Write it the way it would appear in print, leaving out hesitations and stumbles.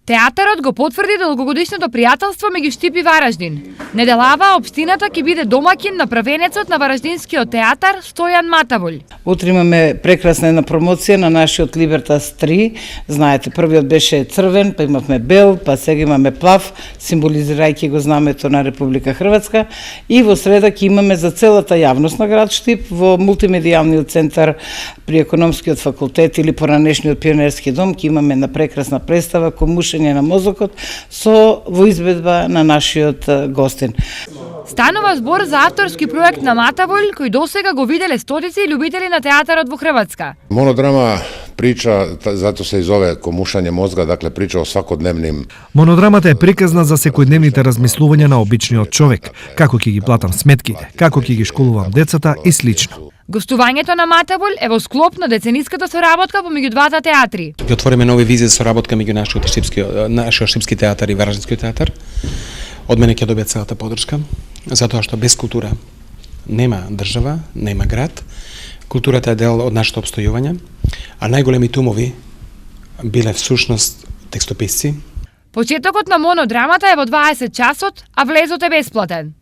Театарот го потврди долгогодишното пријателство меѓу Штип и Вараждин. Неделава општината ќе биде домаќин на правенецот на Вараждинскиот театар Стојан Матаволј. Утре имаме прекрасна една промоција на нашиот Либертас 3. Знаете, првиот беше црвен, па имавме бел, па сега имаме плав, символизирајќи го знамето на Република Хрватска. И во среда ќе имаме за целата јавност на град Штип во мултимедијалниот центар при економскиот факултет или поранешниот пионерски дом ќе имаме една прекрасна представа Комушење на мозокот со во избедба на нашиот гостин. Станува збор за авторски проект на Матаволј кој досега го виделе стотици љубители на театарот во Хрватска. Монодрама прича, зато се и зове Комушање мозга, дакле прича о свакодневним. Монодрамата е приказна за секојдневните размислувања на обичниот човек, како ќе ги платам сметките, како ќе ги школувам децата и слично. Гостувањето на Матаволј е во склоп на децениската соработка помеѓу двата театри. Ќе отвориме нови визии за соработка меѓу нашиот штипски театар и Вараждинскиот театар. Од мене ќе добијат целата подршка, затоа што без култура нема држава, нема град. Културата е дел од нашето опстојување, а најголеми тумови биле всушност текстописци. Почетокот на монодрамата е во 20 часот, а влезот е бесплатен.